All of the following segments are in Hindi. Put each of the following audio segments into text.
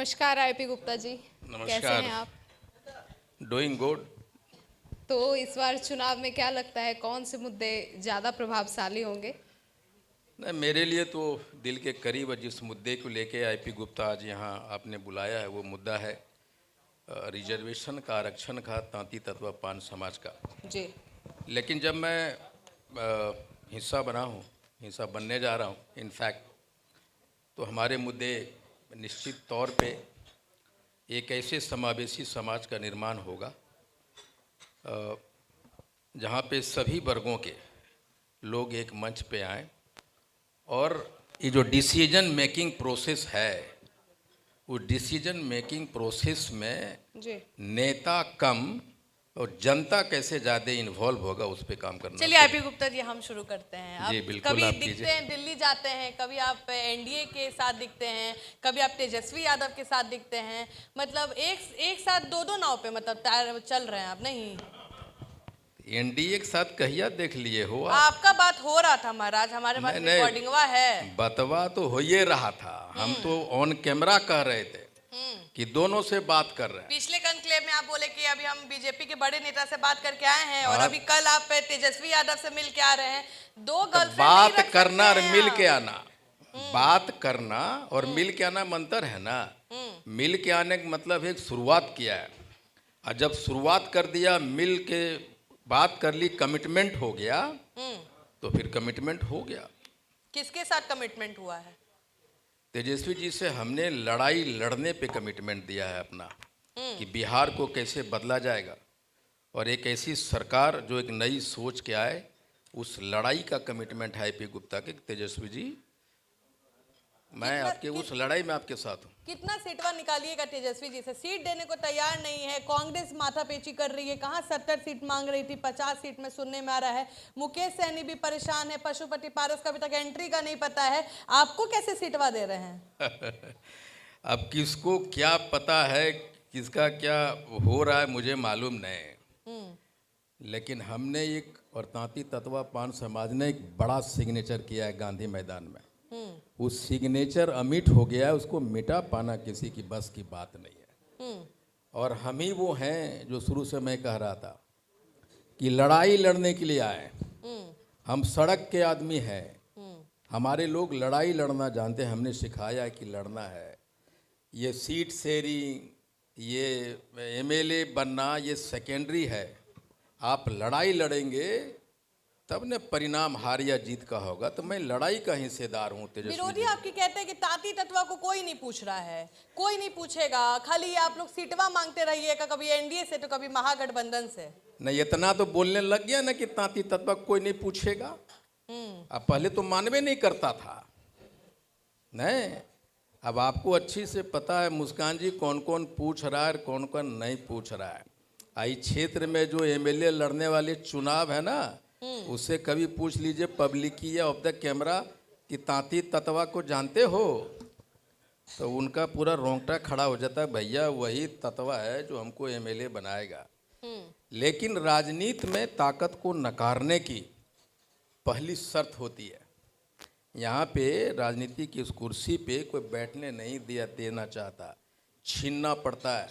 नमस्कार आईपी गुप्ता जी। नमस्कार। कैसे हैं आप? Doing good. तो इस बार चुनाव में क्या लगता है कौन से मुद्दे ज़्यादा प्रभावशाली होंगे? नहीं, मेरे लिए तो दिल के करीब है जिस मुद्दे को लेके आईपी गुप्ता आज यहाँ आपने बुलाया है, वो मुद्दा है रिजर्वेशन का, आरक्षण का, तांती तत्वा पान समाज का। जी। लेकिन जब मैं हिस्सा बना हूँ, हिस्सा बनने जा रहा हूँ इनफैक्ट, तो हमारे मुद्दे निश्चित तौर पे एक ऐसे समावेशी समाज का निर्माण होगा जहाँ पे सभी वर्गों के लोग एक मंच पे आएं और ये जो डिसीजन मेकिंग प्रोसेस है, वो डिसीजन मेकिंग प्रोसेस में जी। नेता कम और जनता कैसे ज़्यादा इन्वॉल्व होगा उस पे काम करना। चलिए आईपी गुप्ता जी, हम शुरू करते हैं। जी आप बिल्कुल, कभी आप दिखते कीजिए। हैं, दिल्ली जाते हैं, कभी आप एनडीए के साथ दिखते हैं, कभी आप तेजस्वी यादव के साथ दिखते हैं। मतलब एक साथ दो नाव पे मतलब चल रहे हैं आप। नहीं, एनडीए के साथ कहिया देख लिए हो आप? आपका बात हो रहा था महाराज, हमारे पास नहीं, रिकॉर्डिंगवा है। बतवा तो हो ये रहा था, हम तो ऑन कैमरा कह रहे थे कि दोनों से बात कर रहे हैं। पिछले कॉन्क्लेव में आप बोले कि अभी हम बीजेपी के बड़े नेता से बात करके आए हैं और आप- अभी कल आप तेजस्वी यादव से मिल के आ रहे हैं। दो तो गर्लफ्रेंड बात करना और मिल के आना, बात करना और मिल के आना में अंतर है ना। मिल के आने का मतलब एक शुरुआत किया है, और जब शुरुआत कर दिया, मिल के बात कर ली, कमिटमेंट हो गया, तो फिर कमिटमेंट हो गया। किसके साथ कमिटमेंट हुआ है? तेजस्वी जी से हमने लड़ाई लड़ने पे कमिटमेंट दिया है अपना, कि बिहार को कैसे बदला जाएगा और एक ऐसी सरकार जो एक नई सोच के आए, उस लड़ाई का कमिटमेंट है आईपी गुप्ता के। तेजस्वी जी, मैं आपके उस लड़ाई में आपके साथ हूँ। कितना सीटवा निकालिएगा तेजस्वी जी से? सीट देने को तैयार नहीं है, कांग्रेस माथापेची कर रही है। कहाँ 70 सीट मांग रही थी, 50 सीट में सुनने में आ रहा है। मुकेश सहनी भी परेशान है, पशुपति पारस का अभी तक एंट्री का नहीं पता है। आपको कैसे सीटवा दे रहे हैं? अब किसको क्या पता है, किसका क्या हो रहा है, मुझे मालूम नहीं, लेकिन हमने एक, और तांती तत्वा पान समाज ने एक बड़ा सिग्नेचर किया है गांधी मैदान में। उस सिग्नेचर अमिट हो गया है, उसको मिटा पाना किसी की बस की बात नहीं है। और हम ही वो हैं जो शुरू से मैं कह रहा था कि लड़ाई लड़ने के लिए आए। हम सड़क के आदमी हैं, हमारे लोग लड़ाई लड़ना जानते हैं, हमने सिखाया कि लड़ना है। ये सीट शेयरिंग, ये एमएलए बनना, ये सेकेंडरी है। आप लड़ाई लड़ेंगे तब ने परिणाम हार या जीत का होगा। तो मैं लड़ाई का हिस्सेदार हूँ। तेजस्वी विरोधी जी, आपकी कहते हैं कि तांती तत्वा को कोई नहीं पूछ रहा है, कोई नहीं पूछेगा, खाली आप लोग सीटवा मांगते रहिएगा, कभी एनडीए से तो कभी महागठबंधन से। नहीं इतना तो बोलने लग गया ना कि तांती तत्वा कोई नहीं पूछेगा। अब पहले तो मानवे नहीं करता था। नहीं, अब आपको अच्छी से पता है मुस्कान जी, कौन कौन पूछ रहा है और कौन कौन नहीं पूछ रहा है। आई क्षेत्र में जो एमएलए लड़ने वाले चुनाव है ना, उससे कभी पूछ लीजिए पब्लिक या ऑफ द कैमरा कि तांती तत्वा को जानते हो, तो उनका पूरा रोंगटा खड़ा हो जाता है। भैया वही तत्वा है जो हमको एमएलए बनाएगा। लेकिन राजनीति में ताकत को नकारने की पहली शर्त होती है। यहाँ पे राजनीति की इस कुर्सी पे कोई बैठने नहीं देना चाहता, छीनना पड़ता है।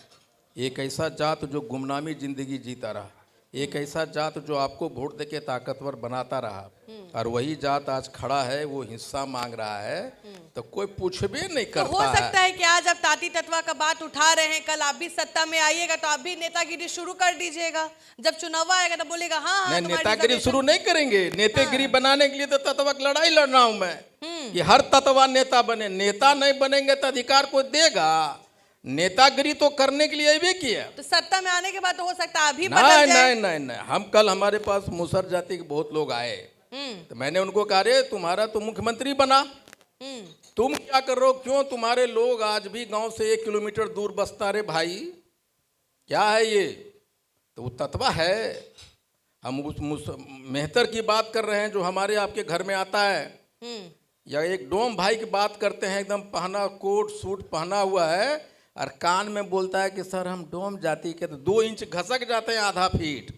एक ऐसा जात जो गुमनामी जिंदगी जीता रहा, एक ऐसा जात जो आपको वोट देके ताकतवर बनाता रहा, और वही जात आज खड़ा है, वो हिस्सा मांग रहा है, तो कोई पूछबे नहीं तो करता हो सकता है कि आज आप तांती तत्वा का बात उठा रहे हैं, कल आप भी सत्ता में आइएगा तो आप भी नेतागिरी शुरू कर दीजिएगा। जब चुनाव आएगा तो बोलेगा हाँ हाँ नहीं, तुम्हारी नेतागिरी रिजर्वेशन- शुरू नहीं करेंगे। नेतागिरी बनाने के लिए तो तत्वा की लड़ाई लड़ रहा हूं मैं, कि हर तत्वा नेता बने। नेता नहीं बनेंगे तो अधिकार को देगा? नेतागिरी तो करने के लिए भी किया। तो सत्ता में आने के बाद तो हो सकता है अभी नहीं बदल जाए। नहीं नहीं नहीं, हम कल हमारे पास मुसर जाति के बहुत लोग आए, तो मैंने उनको कहा, रे तुम्हारा तो मुख्यमंत्री बना, तुम क्या कर रहे हो? क्यों तुम्हारे लोग आज भी गांव से 1 किलोमीटर दूर बसता? रे भाई क्या है ये? तो वो तत्वा है। हम उस मेहतर की बात कर रहे हैं जो हमारे आपके घर में आता है, या एक डोम भाई की बात करते हैं, एकदम पहना कोट सूट पहना हुआ है और कान में बोलता है कि सर हम डोम जाति के, तो 2 इंच घसक जाते हैं, आधा फीट।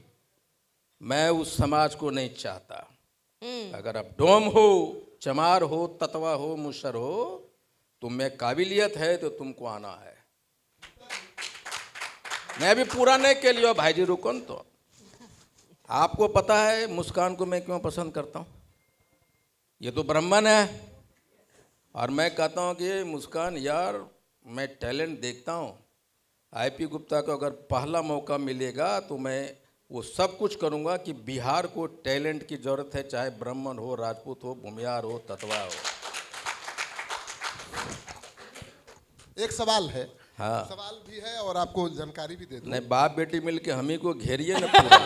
मैं उस समाज को नहीं चाहता। अगर आप डोम हो, चमार हो, ततवा हो, मुशर हो, तुम में काबिलियत है तो तुमको आना है। मैं अभी पूरा नहीं के लिए भाई जी रुको न तो। आपको पता है मुस्कान को मैं क्यों पसंद करता हूँ? ये तो ब्राह्मण है और मैं कहता हूँ कि मुस्कान यार मैं टैलेंट देखता हूँ। आईपी गुप्ता को अगर पहला मौका मिलेगा तो मैं वो सब कुछ करूँगा कि बिहार को टैलेंट की ज़रूरत है, चाहे ब्राह्मण हो, राजपूत हो, भूमियार हो, ततवा हो। एक सवाल है। हाँ। सवाल भी है और आपको जानकारी भी दे दूं। नहीं, बाप बेटी मिलके हम ही को घेरिए न पूरा।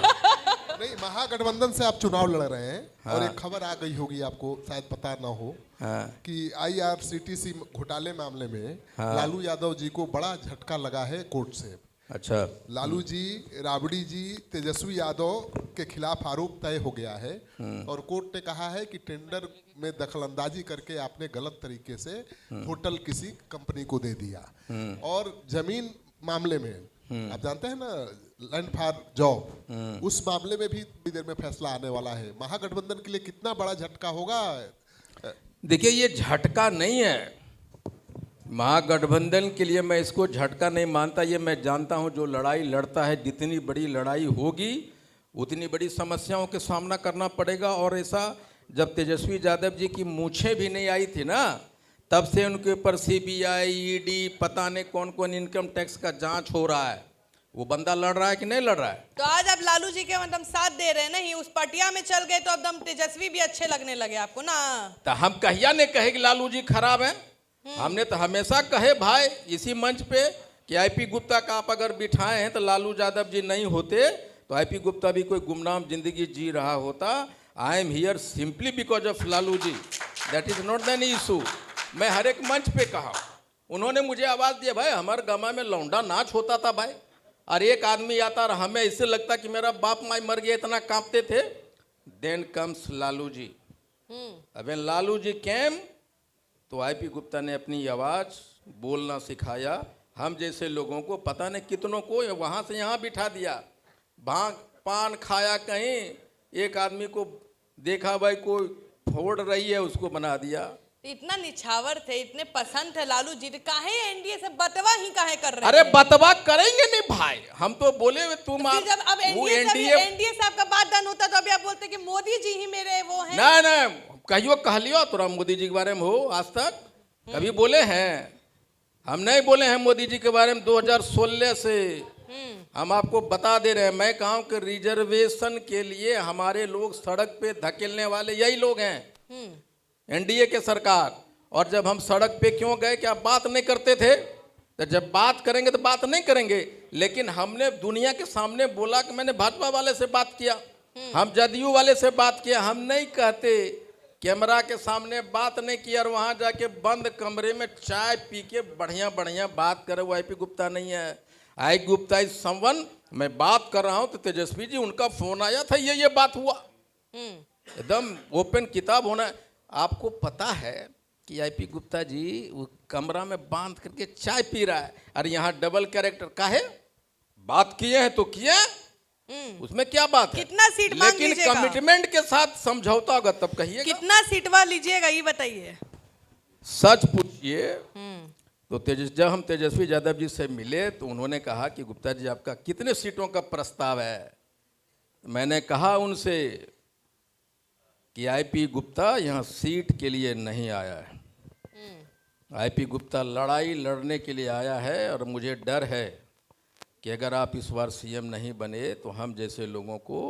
नहीं, महागठबंधन से आप चुनाव लड़ रहे हैं और एक खबर आ गई होगी आपको, शायद पता ना हो, कि IRCTC घोटाले मामले में लालू यादव जी को बड़ा झटका लगा है कोर्ट से। अच्छा। लालू जी, राबड़ी जी, तेजस्वी यादव के खिलाफ आरोप तय हो गया है और कोर्ट ने कहा है कि टेंडर में दखलंदाजी करके आपने गलत तरीके से होटल किसी कंपनी को दे दिया। और जमीन मामले में आप जानते हैं ना, लैंड फॉर जॉब, उस मामले में भी थोड़ी देर में फैसला आने वाला है। महागठबंधन के लिए कितना बड़ा झटका होगा? देखिए, ये झटका नहीं है महागठबंधन के लिए, मैं इसको झटका नहीं मानता। ये मैं जानता हूँ जो लड़ाई लड़ता है, जितनी बड़ी लड़ाई होगी उतनी बड़ी समस्याओं के सामना करना पड़ेगा। और ऐसा जब तेजस्वी यादव जी की मूछें भी नहीं आई थी ना, तब से उनके ऊपर CBI, ED, पता नहीं कौन कौन इनकम टैक्स का जांच हो रहा है। वो बंदा लड़ रहा है कि नहीं लड़ रहा है? तो आज आप लालू जी के मतलब साथ दे रहे हैं, नहीं उस पटिया में चल गए तो अब दम तेजस्वी भी अच्छे लगने लगे आपको ना? तो हम कहिया ने कहे कि लालू जी खराब है? हमने तो हमेशा कहे भाई इसी मंच पे कि आईपी गुप्ता का आप अगर बिठाए हैं तो लालू यादव जी नहीं होते तो आईपी गुप्ता भी कोई गुमनाम जिंदगी जी रहा होता। I am here simply because of Lalu ji, that is not any issue. मैं हर एक मंच पे कहा, उन्होंने मुझे आवाज़ दिया, भाई हमारे गामा में लौंडा नाच होता था भाई, और एक आदमी आता और हमें इससे लगता कि मेरा बाप माई मर गया, इतना कांपते थे। Then comes Lalu ji. अब लालू जी केम तो आईपी गुप्ता ने अपनी आवाज़ बोलना सिखाया। हम जैसे लोगों को, पता नहीं कितनों को वहाँ से यहाँ बिठा दिया। भांग पान खाया कहीं, एक आदमी को देखा भाई कोई फोड़ रही है, उसको बना दिया। इतना निछावर थे, इतने पसंद थे लालू जी, काहे एनडीए से बतवा ही काहे कर रहे? अरे बतवा करेंगे नहीं भाई, हम तो बोले तुम तो जब अब एनडीए से आपका बात डन होता तो अभी आप बोलते कि मोदी जी ही मेरे वो हैं। ना कहियो कह लियो तोरा मोदी जी के बारे में हो, आज तक कभी बोले हैं? हम नहीं बोले हैं मोदी जी के बारे में। 2016 से हम आपको बता दे रहे हैं। मैं कहूँ कि रिजर्वेशन के लिए हमारे लोग सड़क पे धकेलने वाले यही लोग हैं, एनडीए के सरकार। और जब हम सड़क पे क्यों गए, क्या बात नहीं करते थे? तो जब बात करेंगे तो बात नहीं करेंगे, लेकिन हमने दुनिया के सामने बोला कि मैंने भाजपा वाले से बात किया, हम जदयू वाले से बात किया। हम नहीं कहते, कैमरा के सामने बात नहीं किया और वहाँ जाके बंद कमरे में चाय पी के बढ़िया बढ़िया बात करे। वो आईपी गुप्ता नहीं है। आई गुप्ता इज समवन, मैं बात कर रहा हूँ तो तेजस्वी जी उनका फोन आया था, ये बात हुआ, एकदम ओपन किताब होना। आपको पता है कि आईपी गुप्ता जी वो कमरा में बांध करके चाय पी रहा है, और यहाँ डबल कैरेक्टर का है। बात किए हैं तो किए, उसमें क्या बात है? कितना सीट मांग लेकिन लीजिएगा? कमिटमेंट के साथ समझौता होगा तब कहिएगा। कितना सीटवा लीजिएगा ये बताइए, सच पूछिए। तो जब हम तेजस्वी यादव जी से मिले तो उन्होंने कहा कि गुप्ता जी आपका कितने सीटों का प्रस्ताव है? मैंने कहा उनसे कि आईपी गुप्ता यहाँ सीट के लिए नहीं आया है, आईपी गुप्ता लड़ाई लड़ने के लिए आया है। और मुझे डर है कि अगर आप इस बार सीएम नहीं बने तो हम जैसे लोगों को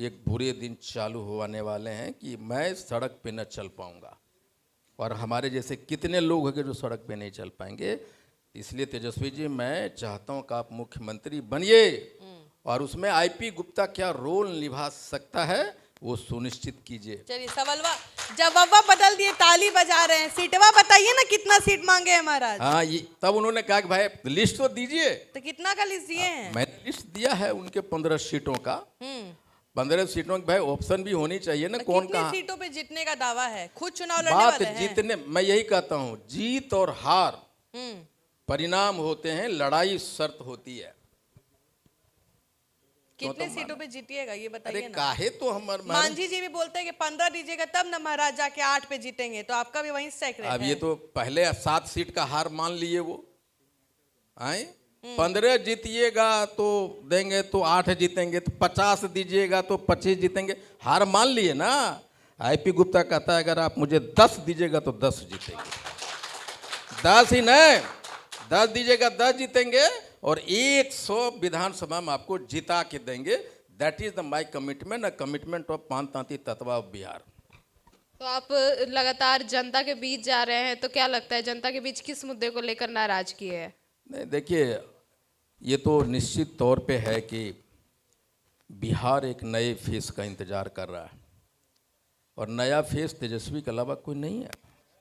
एक बुरे दिन चालू होने वाले हैं कि मैं सड़क पे न चल पाऊंगा, और हमारे जैसे कितने लोग हैं जो सड़क पे नहीं चल पाएंगे। इसलिए तेजस्वी जी मैं चाहता हूं कि आप मुख्यमंत्री बनिए, और उसमें आईपी गुप्ता क्या रोल निभा सकता है वो सुनिश्चित कीजिए। चलिए सवालवा जवाबा बदल दिए, ताली बजा रहे हैं। सीटवा बताइए ना, कितना सीट मांगे हैं महाराज? हाँ, ये तब उन्होंने कहा कि भाई लिस्ट तो दीजिए। तो कितना का लिस्ट दिए हैं? मैंने लिस्ट दिया है उनके 15 सीटों का। 15 सीटों की भाई ऑप्शन भी होनी चाहिए ना, कौन कहाँ सीटों पे जीतने का दावा है? खुद चुनाव लड़ने बात वाले हैं। जीतने, मैं यही कहता हूँ, जीत और हार परिणाम होते हैं, लड़ाई शर्त होती है। कितने सीटों पे जीतिएगा ये बताइए ना। काहे तो हमारे मांझी जी भी बोलते हैं कि 15 दीजिएगा तब ना महाराज जाके 8 पे जीतेंगे, तो आपका भी वहीं स्ट्राइक रेट है। अब ये तो पहले 7 सीट का हार मान लिए वो आए, 15 जीतिएगा तो देंगे तो 8 जीतेंगे, तो 50 दीजिएगा तो 25 जीतेंगे। हार मान लिए ना। आईपी गुप्ता कहता है अगर आप मुझे 10 दीजिएगा तो 10 जीतेंगे। 10 ही नहीं, 10 दीजिएगा 10 जीतेंगे और 100 विधानसभा में आपको जिता के देंगे। That is the my commitment, a commitment of पानतांती तत्वा ऑफ बिहार। तो आप लगातार जनता के बीच जा रहे हैं, तो क्या लगता है जनता के बीच किस मुद्दे को लेकर नाराजगी है? नहीं देखिए, ये तो निश्चित तौर पे है कि बिहार एक नए फेस का इंतजार कर रहा है और नया फेस तेजस्वी के अलावा कोई नहीं है।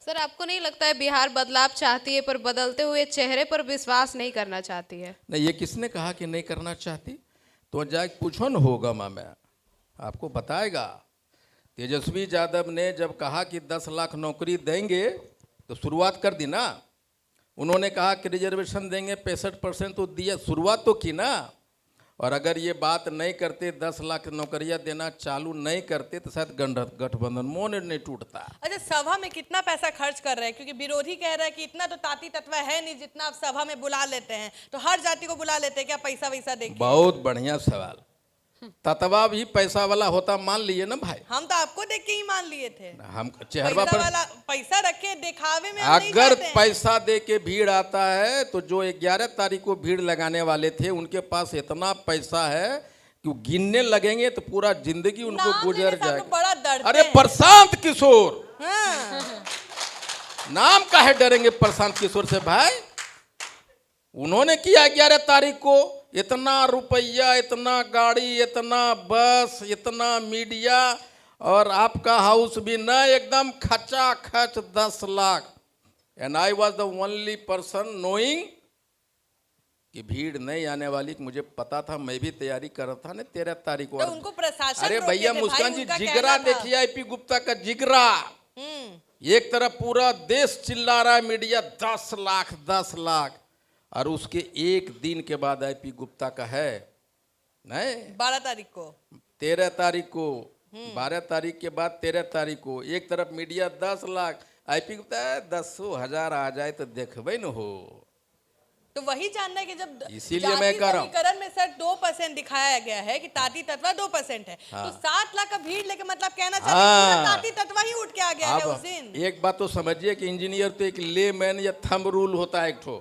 सर, आपको नहीं लगता है बिहार बदलाव चाहती है पर बदलते हुए चेहरे पर विश्वास नहीं करना चाहती है? नहीं, ये किसने कहा कि नहीं करना चाहती? तो जाके पूछो न, होगा मामा आपको बताएगा। तेजस्वी यादव ने जब कहा कि 10 लाख नौकरी देंगे तो शुरुआत कर दी ना। उन्होंने कहा कि रिजर्वेशन देंगे 65%, तो दिया, शुरुआत तो की ना। और अगर ये बात नहीं करते, 10 लाख नौकरियां देना चालू नहीं करते, तो शायद गठबंधन मोह नहीं टूटता। अच्छा, सभा में कितना पैसा खर्च कर रहे हैं? क्योंकि विरोधी कह रहा है कि इतना तो ताती तत्व है नहीं जितना आप सभा में बुला लेते हैं, तो हर जाति को बुला लेते हैं क्या पैसा वैसा देके? बहुत बढ़िया सवाल। ततवा भी पैसा वाला होता मान लिए ना भाई। हम तो आपको देख के ही मान लिए थे। हम चेहरा पर पैसा रखे दिखावे में हम नहीं अगर जाते हैं। पैसा दे के भीड़ आता है तो जो 11 तारीख को भीड़ लगाने वाले थे उनके पास इतना पैसा है कि गिनने लगेंगे तो पूरा जिंदगी उनको नाम गुजर लेने से आपको जाएगा। बड़ा डरते अरे हैं। प्रशांत किशोर, हाँ। नाम काहे डरेंगे प्रशांत किशोर से भाई? उन्होंने किया 11 तारीख को, इतना रुपया, इतना गाड़ी, इतना बस, इतना मीडिया, और आपका हाउस भी न एकदम खचा खच 10 lakh. And I was the only person knowing कि भीड़ नहीं आने वाली। मुझे पता था, मैं भी तैयारी कर रहा था ना 13 तारीख को। तो उनको प्रशासन अरे रोके भैया थे, मुस्कान भाई, जी, उनका जिगरा कहना था। देखिए आईपी गुप्ता का जिगरा। एक तरफ पूरा देश चिल्ला रहा है, मीडिया 10 लाख 10 लाख, और उसके एक दिन के बाद आईपी गुप्ता का है नहीं 12 तारीख को, 13 तारीख को, 12 तारीख के बाद 13 तारीख को एक तरफ मीडिया 10 लाख, आईपी गुप्ता 10,000 आ जाए तो देखबे न हो। तो वही जानना है कि जब इसीलिए मैं कह रहा हूं। समीकरण में सर 2% दिखाया गया है कि ताती तत्वा 2% है, तो 7 लाख का भीड़ लेके मतलब कहना चाहते हैं पूरा ताती तत्वा ही उठ के आ गया है उस दिन। एक बात तो समझिए कि इंजीनियर तो एक लेमैन या थंब रूल होता है एक ठो।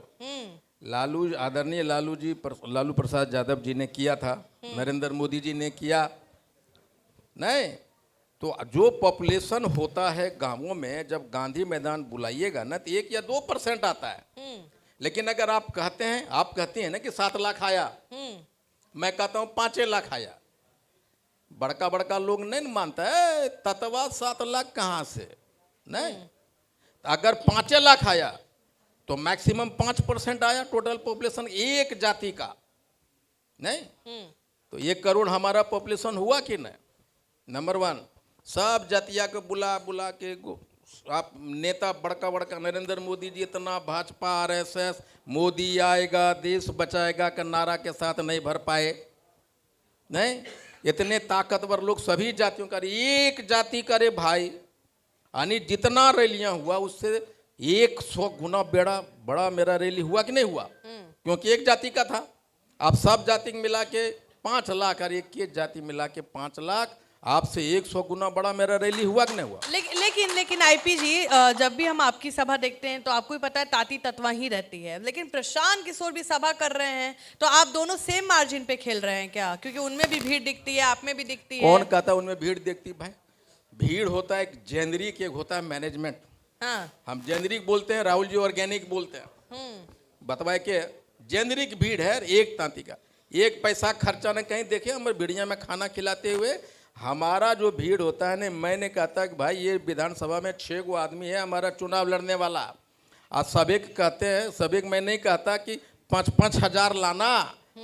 लालू, आदरणीय लालू प्रसाद यादव जी ने किया था, नरेंद्र मोदी जी ने किया नहीं। तो जो पॉपुलेशन होता है गांवों में, जब गांधी मैदान बुलाइएगा ना तो 1 या 2% आता है। लेकिन अगर आप कहते हैं, आप कहती हैं ना कि 7 लाख आया, मैं कहता हूं 5 लाख आया, बड़का बड़का लोग नहीं मानता है। ततवा 7 लाख कहाँ से नहीं। अगर 5 लाख आया तो मैक्सिमम 5% आया टोटल पॉपुलेशन एक जाति का नहीं। तो 1 करोड़ हमारा पॉपुलेशन हुआ कि नहीं? नंबर 1, सब जातिया को बुला बुला के आप नेता बड़का बड़का, नरेंद्र मोदी जी इतना भाजपा RSS मोदी आएगा देश बचाएगा का नारा के साथ नहीं भर पाए नहीं। इतने ताकतवर लोग सभी जातियों का, एक जाति करे भाई, यानी जितना रैलियां हुआ उससे 100 गुना बड़ा मेरा रैली हुआ कि नहीं हुआ? क्योंकि एक जाति का था। आप सब जाति मिला के 5 लाख और एक जाति मिला के 5 लाख, आपसे 100 गुना बड़ा मेरा रैली हुआ कि नहीं हुआ? लेकिन आईपी जी, जब भी हम आपकी सभा देखते हैं तो आपको ही पता है ताती तत्वा ही रहती है, लेकिन प्रशांत किशोर भी सभा कर रहे हैं, तो आप दोनों सेम मार्जिन पे खेल रहे हैं क्या? क्योंकि उनमें भी भीड़ दिखती है, आप में भी दिखती है। कौन कहता है उनमें भीड़ दिखती? भाई भीड़ होता है एक जेनरिक, एक होता है मैनेजमेंट। हाँ। हम जेनरिक बोलते हैं, राहुल जी ऑर्गेनिक बोलते हैं। बतवाए के जेनरिक भीड़ है एक तांती का, एक पैसा खर्चा न कहीं देखे हमारे भीड़िया में खाना खिलाते हुए। हमारा जो भीड़ होता है ना, मैंने कहता कि भाई ये विधानसभा में 6 गो आदमी है हमारा चुनाव लड़ने वाला, आज सभी कहते हैं, सभी मैं नहीं कहता कि 5-5 हजार लाना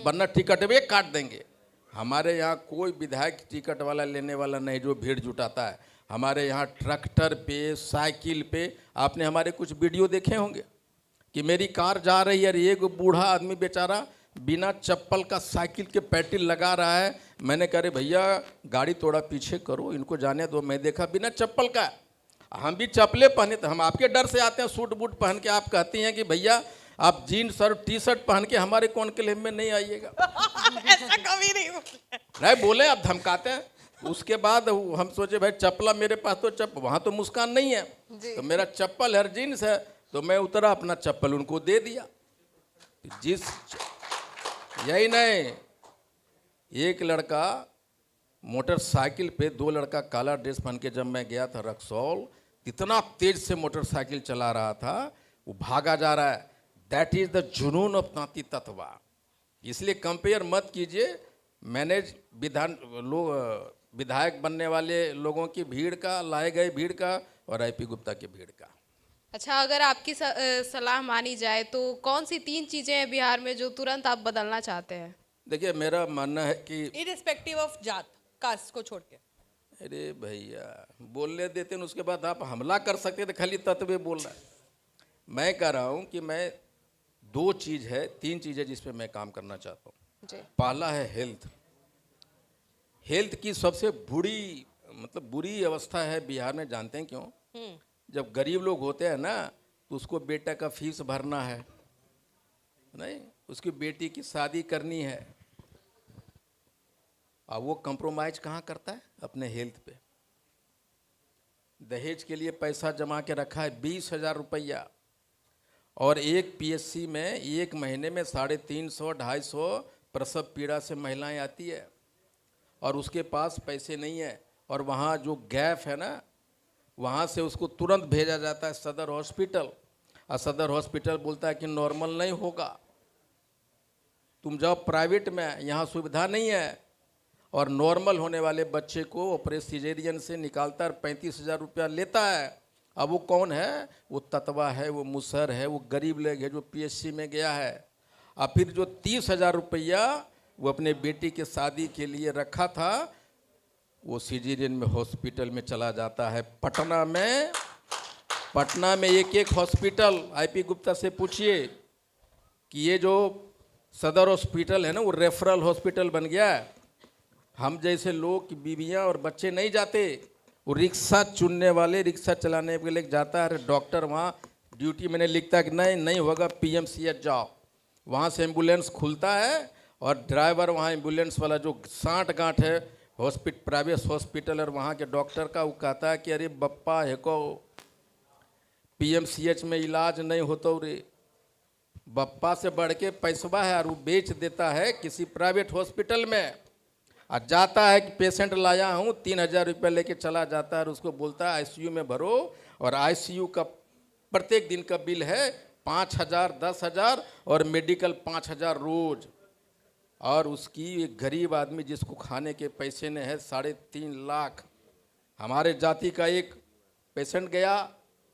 वरना टिकट भी काट देंगे। हमारे यहाँ कोई विधायक टिकट वाला लेने वाला नहीं जो भीड़ जुटाता है। हमारे यहाँ ट्रैक्टर पे, साइकिल पे, आपने हमारे कुछ वीडियो देखे होंगे कि मेरी कार जा रही है, एक बूढ़ा आदमी बेचारा बिना चप्पल का साइकिल के पैडल लगा रहा है। मैंने कहा भैया गाड़ी थोड़ा पीछे करो, इनको जाने दो। मैं देखा बिना चप्पल का, हम भी चप्पलें पहने, तो हम आपके डर से आते हैं सूट बूट पहन के। आप कहती हैं कि भैया आप जीन्स और टी शर्ट पहन के हमारे कॉन्क्लेव में नहीं आइएगा। ऐसा कभी नहीं बोला। नहीं बोले, आप धमकाते हैं। उसके बाद हम सोचे भाई चप्पला मेरे पास तो वहाँ तो मुस्कान नहीं है, तो मेरा चप्पल है, जीन्स है, तो मैं उतरा, अपना चप्पल उनको दे दिया। यही नहीं, एक लड़का मोटरसाइकिल पे, 2 लड़का काला ड्रेस पहन के, जब मैं गया था रक्सौल, इतना तेज से मोटरसाइकिल चला रहा था, वो भागा जा रहा है। दैट इज द जुनून ऑफ तांती तत्वा। इसलिए कंपेयर मत कीजिए मैनेज विधायक बनने वाले लोगों की भीड़ का, लाए गए भीड़ का, और आईपी गुप्ता की भीड़ का। अच्छा, अगर आपकी सलाह मानी जाए तो कौन सी 3 चीजें हैं बिहार में जो तुरंत आप बदलना चाहते हैं? देखिए, मेरा मानना है कि इरिस्पेक्टिव ऑफ जात कास्ट को छोड़ के। अरे भैया, बोलने देते हैं, उसके बाद आप हमला कर सकते थे, खाली तत्वे बोल रहा है। मैं कह रहा हूँ कि मैं 2 चीज़ है, 3 चीज़ें जिस पे मैं काम करना चाहता हूँ। जी। पहला है हेल्थ। हेल्थ की सबसे बुरी अवस्था है बिहार में, जानते हैं क्यों? जब गरीब लोग होते हैं ना, तो उसको बेटा का फीस भरना है, नहीं, उसकी बेटी की शादी करनी है, और वो कंप्रोमाइज कहाँ करता है? अपने हेल्थ पे। दहेज के लिए पैसा जमा के रखा है 20,000 रुपया, और एक पीएचसी में एक महीने में 350-250 प्रसव पीड़ा से महिलाएं आती है, और उसके पास पैसे नहीं है, और वहाँ जो गैप है ना, वहाँ से उसको तुरंत भेजा जाता है सदर हॉस्पिटल, और सदर हॉस्पिटल बोलता है कि नॉर्मल नहीं होगा, तुम जाओ प्राइवेट में, यहाँ सुविधा नहीं है। और नॉर्मल होने वाले बच्चे को ऑपरेशन सिजेरियन से निकालता है, 35,000 रुपया लेता है। अब वो कौन है? वो ततवा है, वो मुसहर है, वो गरीब लोग है जो पीएचसी में गया है। और फिर जो 30,000 रुपया वो अपने बेटी के शादी के लिए रखा था, वो सिजेरियन में हॉस्पिटल में चला जाता है। पटना में एक हॉस्पिटल, आईपी गुप्ता से पूछिए कि ये जो सदर हॉस्पिटल है ना, वो रेफरल हॉस्पिटल बन गया है। हम जैसे लोग की बीवियां और बच्चे नहीं जाते, वो रिक्शा चुनने वाले, रिक्शा चलाने के लिए जाता है। डॉक्टर वहाँ ड्यूटी मैंने लिखता है कि नहीं होगा, पीएमसीएच जाओ। वहाँ से एम्बुलेंस खुलता है, और ड्राइवर वहाँ एम्बुलेंस वाला जो सांठ-गांठ है प्राइवेट हॉस्पिटल और वहाँ के डॉक्टर का, वो कहता है कि अरे बप्पा हेको, पीएमसीएच में इलाज नहीं होता रे, बप्पा से बढ़ के पैसवा है, और वो बेच देता है किसी प्राइवेट हॉस्पिटल में। और जाता है कि पेशेंट लाया हूँ, 3,000 रुपये लेके चला जाता है, और उसको बोलता है आईसीयू में भरो, और आईसीयू का प्रत्येक दिन का बिल है 5,000, 10,000, और मेडिकल 5,000 रोज। और उसकी एक गरीब आदमी जिसको खाने के पैसे ने है 3.5 लाख। हमारे जाति का एक पेशेंट गया,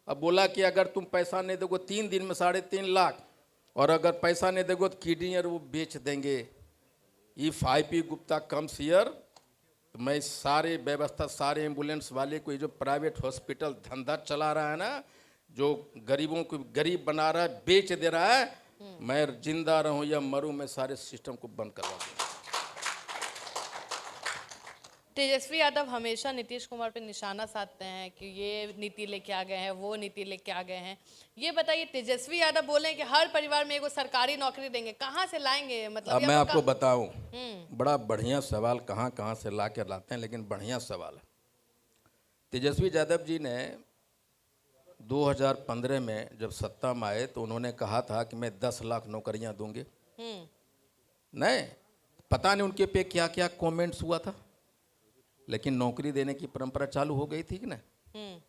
अब बोला कि अगर तुम पैसा नहीं दोगे 3 दिन में 3.5 लाख, और अगर पैसा नहीं दोगे तो किडनी और वो बेच देंगे। If IP Gupta comes here, तो मैं सारे व्यवस्था, सारे एम्बुलेंस वाले को, ये जो प्राइवेट हॉस्पिटल धंधा चला रहा है ना, जो गरीबों को गरीब बना रहा है, बेच दे रहा है, मैं जिंदा रहूं या मरूं, मैं सारे सिस्टम को बंद करवा दूंगा। तेजस्वी यादव हमेशा नीतीश कुमार पे निशाना साधते हैं कि ये नीति लेके आ गए हैं, वो नीति लेके आ गए हैं। ये बताइए, तेजस्वी यादव बोले कि हर परिवार में एगो सरकारी नौकरी देंगे, कहाँ से लाएंगे? मतलब अब मैं आपको बताऊं, बड़ा बढ़िया सवाल, कहाँ से ला कर लाते हैं, लेकिन बढ़िया सवाल है। तेजस्वी यादव जी ने 2015 में जब सत्ता में आए, तो उन्होंने कहा था कि मैं 10 लाख नौकरियां दूंगे। नहीं, पता नहीं उनके पे क्या क्या कमेंट्स हुआ था, लेकिन नौकरी देने की परंपरा चालू हो गई थी कि नहीं?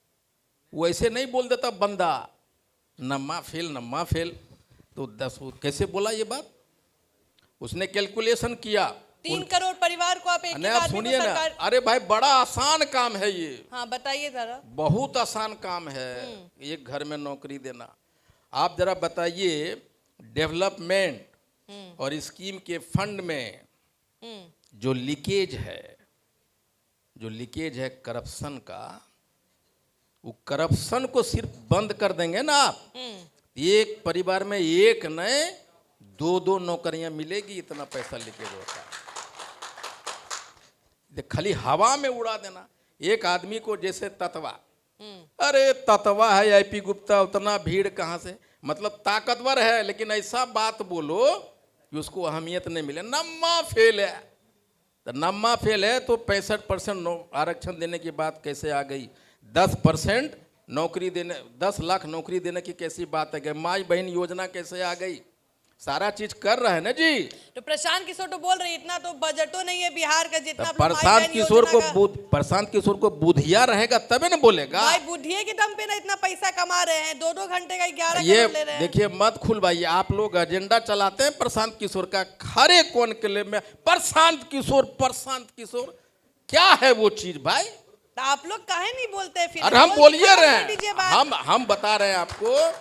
वो ऐसे नहीं बोल देता बंदा, नम्मा फेल, तो 10 कैसे बोला ये बात? उसने कैलकुलेशन किया। 3 करोड़ परिवार को आप एक ही आदमी सुनिए को ना, सरकार... अरे भाई बड़ा आसान काम है ये। हाँ बताइए जरा। बहुत आसान काम है एक घर में नौकरी देना। आप जरा बताइए, डेवलपमेंट और स्कीम के फंड में जो लीकेज है करप्शन का, वो करप्शन को सिर्फ बंद कर देंगे ना आप, एक परिवार में एक नए 2-2 नौकरियां मिलेगी, इतना पैसा लीकेज होता है। खाली हवा में उड़ा देना एक आदमी को, जैसे ततवा, अरे ततवा है आईपी गुप्ता, उतना भीड़ कहाँ से? मतलब ताकतवर है, लेकिन ऐसा बात बोलो कि उसको अहमियत नहीं मिले। नम्मा फेल है, तो नम्मा फेल है तो 65% आरक्षण देने की बात कैसे आ गई? 10% नौकरी देने, 10 लाख नौकरी देने की कैसी बात है? माई बहन योजना कैसे आ गई? सारा चीज कर रहे हैं ना जी। तो प्रशांत किशोर तो बोल रहे इतना तो बजटो नहीं है बिहार का जितना आप लोग प्रशांत माई-बहन किशोर योजना को का- प्रशांत किशोर को बुधिया रहेगा तबे ना बोलेगा। भाई बुद्धिये के दम पे ना इतना पैसा कमा रहे हैं, 2-2 घंटे का 11 ये करोड़ ले रहे हैं। देखिए मत खुल भाई, आप लोग एजेंडा चलाते हैं प्रशांत किशोर का, खरे कौन किले में प्रशांत किशोर क्या है वो चीज भाई? तो आप लोग काहे नहीं बोलते हैं फिर? और हम बोल बोलिए दिखाओ, रहे कर दीजिए हैं, बात। हम बता रहे हैं आपको,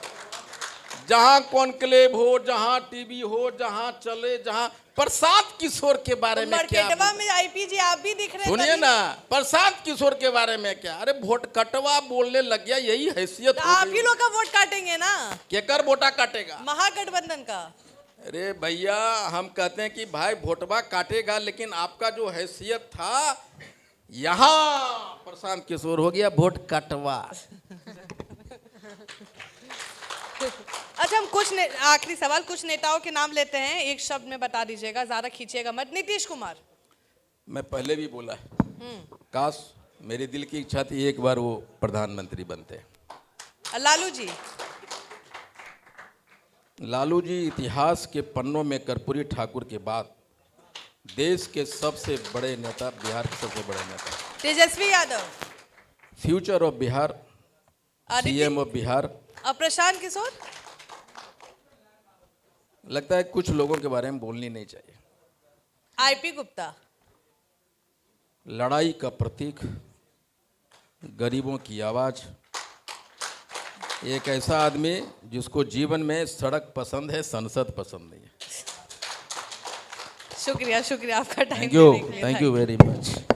जहां कॉन्क्लेव हो, जहां टीवी हो, जहां चले, जहां प्रशांत किशोर के बारे में क्या? मार्केटवा में आईपीजी आप भी दिख रहे हैं। सुनिए तभी- ना, प्रशांत किशोर के बारे में क्या? अरे वोट कटवा बोलने लग गया, यही हैसियत तो हो आप गई। ही लोग का वोट काटेंगे ना, केकर वोटा काटेगा? महागठबंधन का। अरे भैया हम कहते हैं कि भाई वोटवा काटेगा, लेकिन आपका जो हैसियत था, यहाँ प्रशांत किशोर हो गया वोट कटवा। अच्छा हम आखिरी सवाल, कुछ नेताओं के नाम लेते हैं, एक शब्द में बता दीजिएगा, ज्यादा खींचिएगा मत। नीतीश कुमार। मैं पहले भी बोला है, काश मेरे दिल की इच्छा थी एक बार वो प्रधानमंत्री बनते। लालू जी इतिहास के पन्नों में कर्पूरी ठाकुर के बाद देश के सबसे बड़े नेता, बिहार के सबसे बड़े नेता। Tejashwi Yadav. Future of Bihar, CM of Bihar. और प्रशांत किशोर। लगता है कुछ लोगों के बारे में बोलनी नहीं चाहिए। आईपी गुप्ता। लड़ाई का प्रतीक, गरीबों की आवाज, एक ऐसा आदमी जिसको जीवन में सड़क पसंद है, संसद पसंद नहीं है। शुक्रिया आपका time. Thank you very much.